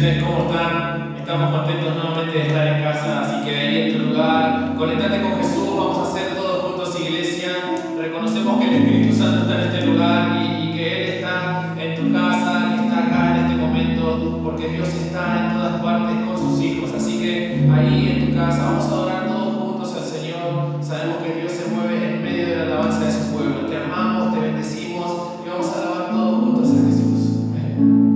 bendiciones, ¿cómo están? Estamos contentos nuevamente de estar en casa, así que ahí en tu lugar, conectate con Jesús, vamos a hacer todos juntos iglesia. Reconocemos que el Espíritu Santo está en este lugar y que Él está en tu casa, que está acá en este momento, porque Dios está en todas partes con sus hijos. Así que ahí en tu casa vamos a adorar todos juntos al Señor. Sabemos que Dios se mueve en medio de la alabanza de su pueblo. Te amamos, te bendecimos y vamos a alabar todos juntos a Jesús. Amén.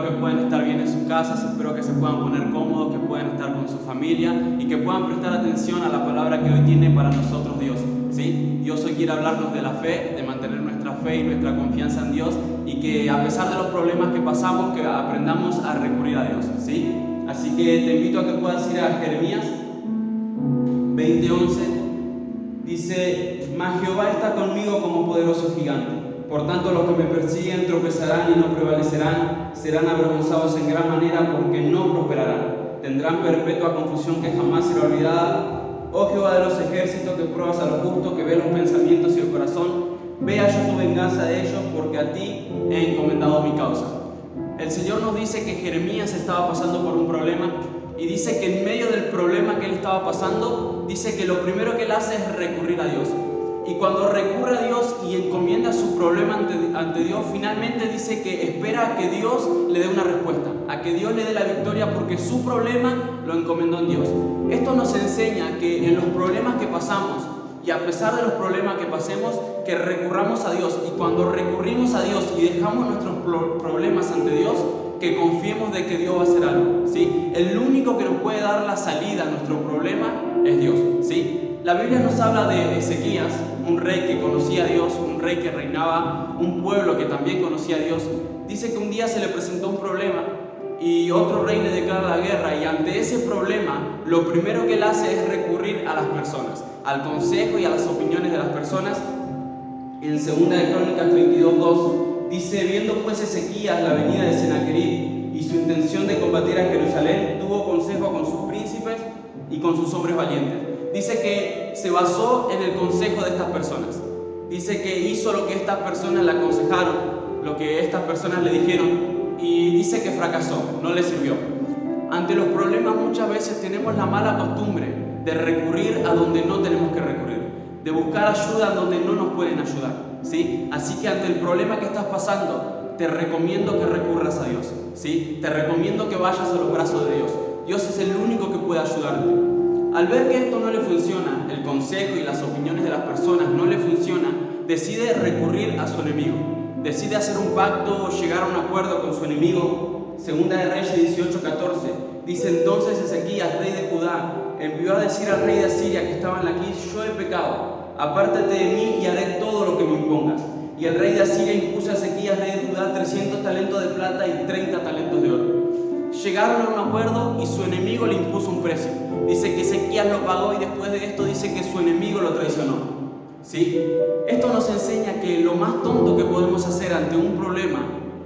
Espero que puedan estar bien en sus casas, espero que se puedan poner cómodos, que puedan estar con su familia y que puedan prestar atención a la palabra que hoy tiene para nosotros Dios. ¿Sí? Dios hoy quiere hablarnos de la fe, de mantener nuestra fe y nuestra confianza en Dios, y que a pesar de los problemas que pasamos, que aprendamos a recurrir a Dios. ¿Sí? Así que te invito a que puedas ir a Jeremías 20:11. Dice: mas Jehová está conmigo como poderoso gigante. Por tanto, los que me persiguen tropezarán y no prevalecerán, serán avergonzados en gran manera porque no prosperarán. Tendrán perpetua confusión que jamás será olvidada. Oh Jehová de los ejércitos, que pruebas a los justos, que ves los pensamientos y el corazón, vea yo tu venganza de ellos, porque a ti he encomendado mi causa. El Señor nos dice que Jeremías estaba pasando por un problema, y dice que en medio del problema que él estaba pasando, dice que lo primero que él hace es recurrir a Dios. Y cuando recurre a Dios y encomienda su problema ante Dios, finalmente dice que espera a que Dios le dé una respuesta, a que Dios le dé la victoria, porque su problema lo encomendó en Dios. Esto nos enseña que en los problemas que pasamos, y a pesar de los problemas que pasemos, que recurramos a Dios. Y cuando recurrimos a Dios y dejamos nuestros problemas ante Dios, que confiemos de que Dios va a hacer algo. ¿Sí? El único que nos puede dar la salida a nuestro problema es Dios. ¿Sí? La Biblia nos habla de Ezequías, un rey que conocía a Dios, un rey que reinaba un pueblo que también conocía a Dios. Dice que un día se le presentó un problema y otro rey le declara la guerra, y ante ese problema lo primero que él hace es recurrir a las personas, al consejo y a las opiniones de las personas. En 2 de Crónicas 32:2 dice: viendo pues Ezequías la venida de Sennacherib y su intención de combatir a Jerusalén, tuvo consejo con sus príncipes y con sus hombres valientes. Dice que se basó en el consejo de estas personas. Dice que hizo lo que estas personas le aconsejaron, lo que estas personas le dijeron, y dice que fracasó, no le sirvió. Ante los problemas muchas veces tenemos la mala costumbre de recurrir a donde no tenemos que recurrir, de buscar ayuda donde no nos pueden ayudar. ¿Sí? Así que ante el problema que estás pasando, te recomiendo que recurras a Dios. ¿Sí? Te recomiendo que vayas a los brazos de Dios. Dios es el único que puede ayudarte. Al ver que esto no le funciona, el consejo y las opiniones de las personas no le funcionan, decide recurrir a su enemigo. Decide hacer un pacto o llegar a un acuerdo con su enemigo. Segunda de Reyes 18:14 dice: entonces Ezequías, rey de Judá, envió a decir al rey de Asiria que estaba en Laquis: yo he pecado, apártate de mí y haré todo lo que me impongas. Y el rey de Asiria impuso a Ezequías, rey de Judá, 300 talentos de plata y 30 talentos de oro. Llegaron a un acuerdo y su enemigo le impuso un precio. Dice que Ezequías lo pagó, y después de esto dice que su enemigo lo traicionó. ¿Sí? Esto nos enseña que lo más tonto que podemos hacer ante un problema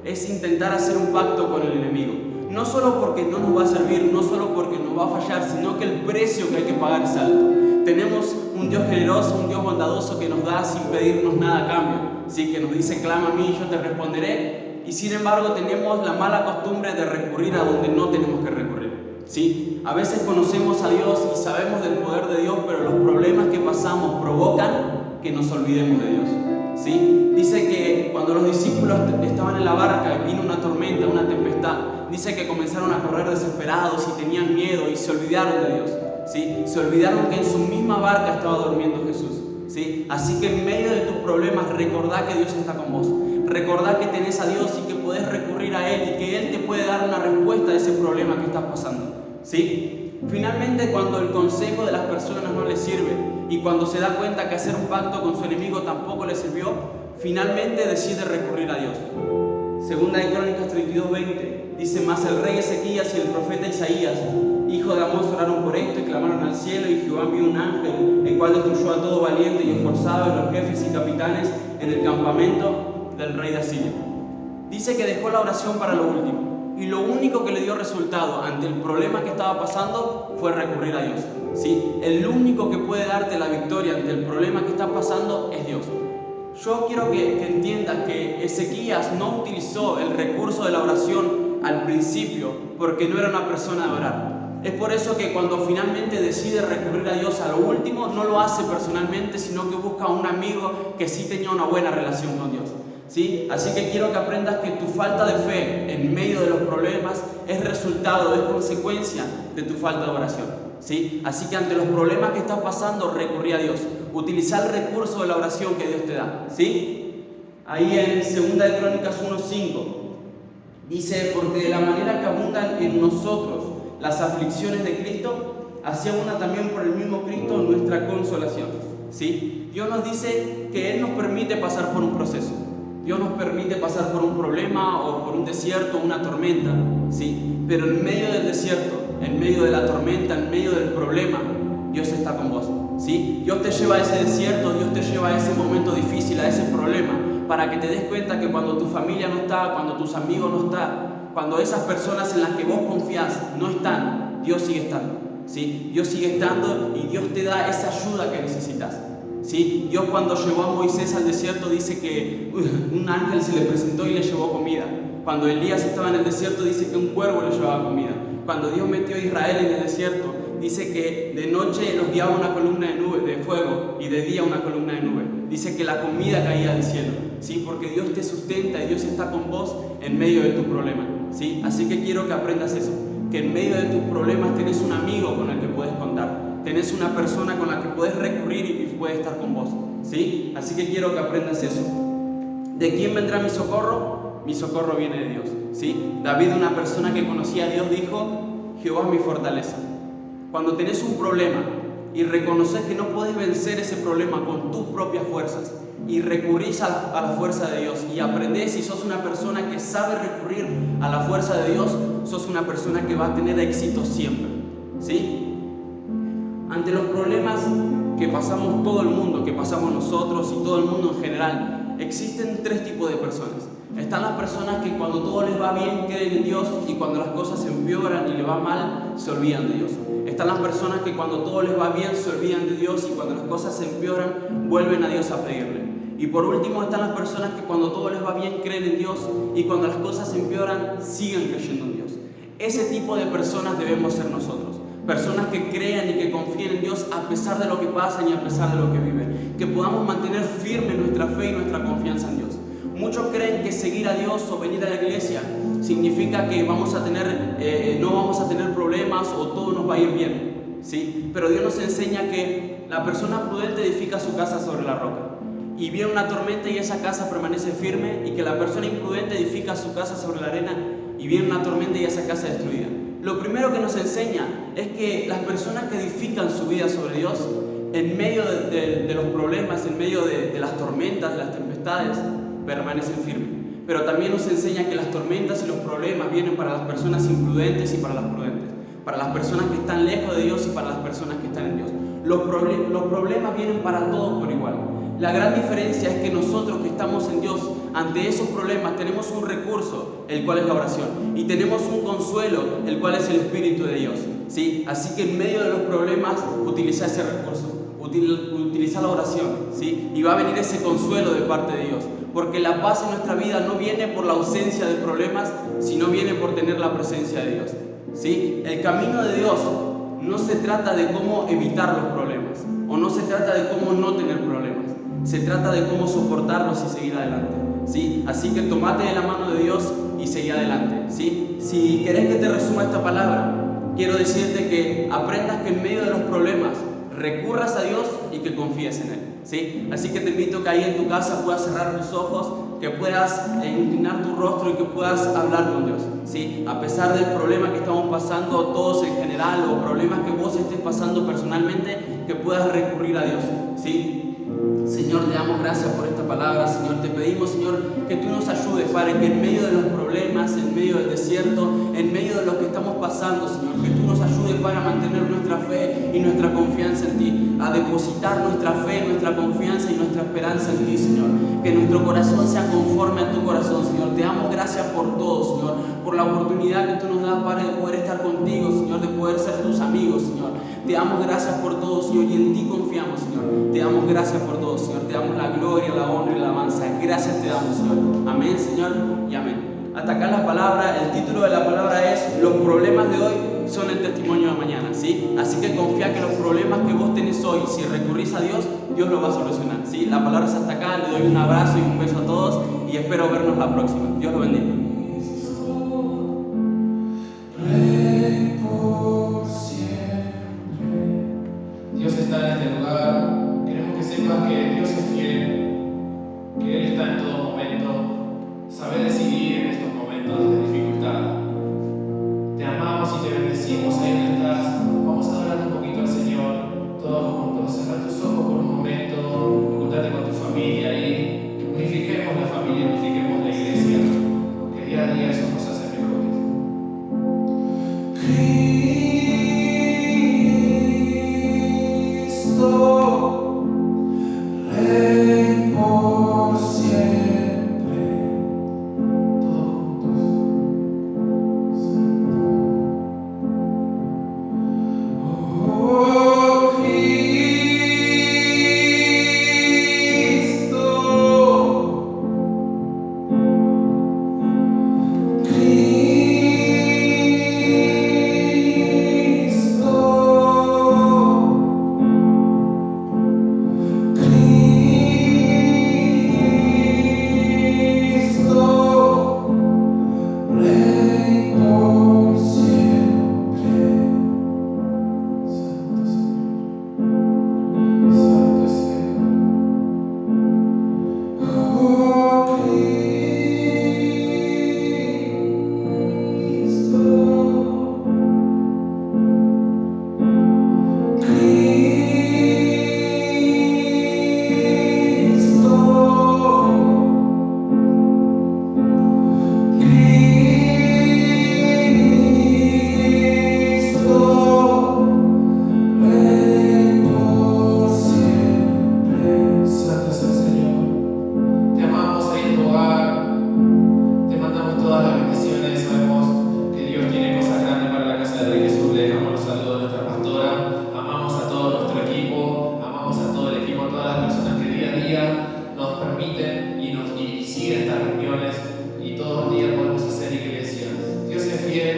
es intentar hacer un pacto con el enemigo. No solo porque no nos va a servir, no solo porque nos va a fallar, sino que el precio que hay que pagar es alto. Tenemos un Dios generoso, un Dios bondadoso que nos da sin pedirnos nada a cambio. ¿Sí? Que nos dice: clama a mí y yo te responderé. Y sin embargo tenemos la mala costumbre de recurrir a donde no tenemos que recurrir. ¿Sí? A veces conocemos a Dios y sabemos del poder de Dios, pero los problemas que pasamos provocan que nos olvidemos de Dios. ¿Sí? Dice que cuando los discípulos estaban en la barca y vino una tormenta, una tempestad, dice que comenzaron a correr desesperados y tenían miedo y se olvidaron de Dios. ¿Sí? Se olvidaron que en su misma barca estaba durmiendo Jesús. ¿Sí? Así que en medio de tus problemas, recordá que Dios está con vos. Recordá que tenés a Dios y que podés recurrir a Él, y que Él te puede dar una respuesta a ese problema que estás pasando. ¿Sí? Finalmente, cuando el consejo de las personas no le sirve y cuando se da cuenta que hacer un pacto con su enemigo tampoco le sirvió, finalmente decide recurrir a Dios. Segunda de Crónicas 32:20 dice: mas el rey Ezequías y el profeta Isaías, hijo de Amós, oraron por esto y clamaron al cielo, y Jehová envió un ángel, el cual destruyó a todo valiente y esforzado, y los jefes y capitanes en el campamento del rey de Asiria. Dice que dejó la oración para lo último, y lo único que le dio resultado ante el problema que estaba pasando fue recurrir a Dios. ¿Sí? El único que puede darte la victoria ante el problema que está pasando es Dios. Yo quiero que entiendas que Ezequías no utilizó el recurso de la oración al principio porque no era una persona de orar. Es por eso que cuando finalmente decide recurrir a Dios a lo último, no lo hace personalmente, sino que busca a un amigo que sí tenía una buena relación con Dios. ¿Sí? Así que quiero que aprendas que tu falta de fe en medio de los problemas es resultado, es consecuencia de tu falta de oración. ¿Sí? Así que ante los problemas que estás pasando, recurrí a Dios. Utiliza el recurso de la oración que Dios te da. ¿Sí? Ahí en 2 de Crónicas 1:5 Dice, porque de la manera que abundan en nosotros las aflicciones de Cristo, así abunda también por el mismo Cristo nuestra consolación. ¿Sí? Dios nos dice que Él nos permite pasar por un proceso. Dios nos permite pasar por un problema o por un desierto, una tormenta, ¿sí? Pero en medio del desierto, en medio de la tormenta, en medio del problema, Dios está con vos, ¿sí? Dios te lleva a ese desierto, Dios te lleva a ese momento difícil, a ese problema, para que te des cuenta que cuando tu familia no está, cuando tus amigos no están, cuando esas personas en las que vos confías no están, Dios sigue estando, ¿sí? Dios sigue estando y Dios te da esa ayuda que necesitas. ¿Sí? Dios cuando llevó a Moisés al desierto dice que un ángel se le presentó y le llevó comida. Cuando Elías estaba en el desierto dice que un cuervo le llevaba comida. Cuando Dios metió a Israel en el desierto dice que de noche los guiaba una columna de nube, de fuego, y de día una columna de nube. Dice que la comida caía del cielo, ¿sí? Porque Dios te sustenta y Dios está con vos en medio de tu problema, ¿sí? Así que quiero que aprendas eso, que en medio de tus problemas tenés un amigo con el que puedes contar. Tenés una persona con la que puedes recurrir y puede estar con vos, ¿sí? Así que quiero que aprendas eso. ¿De quién vendrá mi socorro? Mi socorro viene de Dios, ¿sí? David, una persona que conocía a Dios, dijo, Jehová es mi fortaleza. Cuando tenés un problema y reconoces que no puedes vencer ese problema con tus propias fuerzas y recurrís a la fuerza de Dios y aprendés y sos una persona que sabe recurrir a la fuerza de Dios, sos una persona que va a tener éxito siempre, ¿sí? Ante los problemas que pasamos todo el mundo, que pasamos nosotros y todo el mundo en general, existen tres tipos de personas. Están las personas que cuando todo les va bien creen en Dios y cuando las cosas se empeoran y les va mal se olvidan de Dios. Están las personas que cuando todo les va bien se olvidan de Dios y cuando las cosas se empeoran vuelven a Dios a pedirle. Y por último están las personas que cuando todo les va bien creen en Dios y cuando las cosas se empeoran siguen creyendo en Dios. Ese tipo de personas debemos ser nosotros. Personas que crean y que confíen en Dios a pesar de lo que pasan y a pesar de lo que viven. Que podamos mantener firme nuestra fe y nuestra confianza en Dios. Muchos creen que seguir a Dios o venir a la iglesia significa que no vamos a tener problemas o todo nos va a ir bien, ¿sí? Pero Dios nos enseña que la persona prudente edifica su casa sobre la roca. Y viene una tormenta y esa casa permanece firme, y que la persona imprudente edifica su casa sobre la arena y viene una tormenta y esa casa es destruida. Lo primero que nos enseña es que las personas que edifican su vida sobre Dios, en medio de los problemas, en medio de las tormentas, de las tempestades, permanecen firmes. Pero también nos enseña que las tormentas y los problemas vienen para las personas imprudentes y para las prudentes, para las personas que están lejos de Dios y para las personas que están en Dios. Los problemas vienen para todos por igual. La gran diferencia es que nosotros que estamos en Dios, ante esos problemas tenemos un recurso, el cual es la oración, y tenemos un consuelo, el cual es el Espíritu de Dios, ¿sí? Así que en medio de los problemas utiliza ese recurso, utiliza la oración, ¿sí? Y va a venir ese consuelo de parte de Dios, porque la paz en nuestra vida no viene por la ausencia de problemas, sino viene por tener la presencia de Dios, ¿sí? El camino de Dios no se trata de cómo evitar los problemas, o no se trata de cómo no tener problemas. Se trata de cómo soportarlos y seguir adelante, ¿sí? Así que tomate de la mano de Dios y seguí adelante, ¿sí? Si querés que te resuma esta palabra, quiero decirte que aprendas que en medio de los problemas recurras a Dios y que confíes en Él, ¿sí? Así que te invito a que ahí en tu casa puedas cerrar tus ojos, que puedas inclinar tu rostro y que puedas hablar con Dios, ¿sí? A pesar del problema que estamos pasando todos en general o problemas que vos estés pasando personalmente, que puedas recurrir a Dios, ¿sí? Señor, te damos gracias por esta palabra, Señor. Te pedimos, Señor, que tú nos ayudes, Padre, que en medio de los problemas, en medio del desierto, en medio de lo que estamos pasando, Señor, que tú nos ayudes para mantener nuestra fe y nuestra confianza en ti, a depositar nuestra fe, nuestra confianza y nuestra esperanza en ti, Señor. Que nuestro corazón sea conforme a tu corazón, Señor. Te damos gracias por todo, Señor, por la oportunidad que tú nos das, Padre, de poder estar contigo, Señor, de poder ser tus amigos, Señor. Te damos gracias por todo, Señor, y en ti confiamos, Señor. Te damos gracias por todo, Señor. Te damos la gloria, la honra y la alabanza. Gracias te damos, Señor. Amén, Señor, y amén. Hasta acá la palabra, el título de la palabra es Los problemas de hoy son el testimonio de mañana, ¿sí? Así que confía que los problemas que vos tenés hoy, si recurrís a Dios, Dios los va a solucionar, ¿sí? La palabra es hasta acá. Le doy un abrazo y un beso a todos y espero vernos la próxima. Dios los bendiga. Dios está en este lugar. Queremos que sepas que Dios es fiel, que Él está en todo momento. Sabe decidir en estos momentos de dificultad. amamos y te bendecimos. Ahí donde estás, vamos a adorar un poquito al Señor, todos juntos. Cierra tus ojos por un momento, júntate con tu familia y unifiquemos la familia, unifiquemos la iglesia, que día a día eso nos hace mejores. Cristo, Rey por siempre. Todos juntos. Oh Cristo,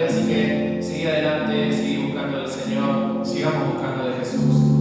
Así que sigue adelante, sigue buscando al Señor, sigamos buscando de Jesús.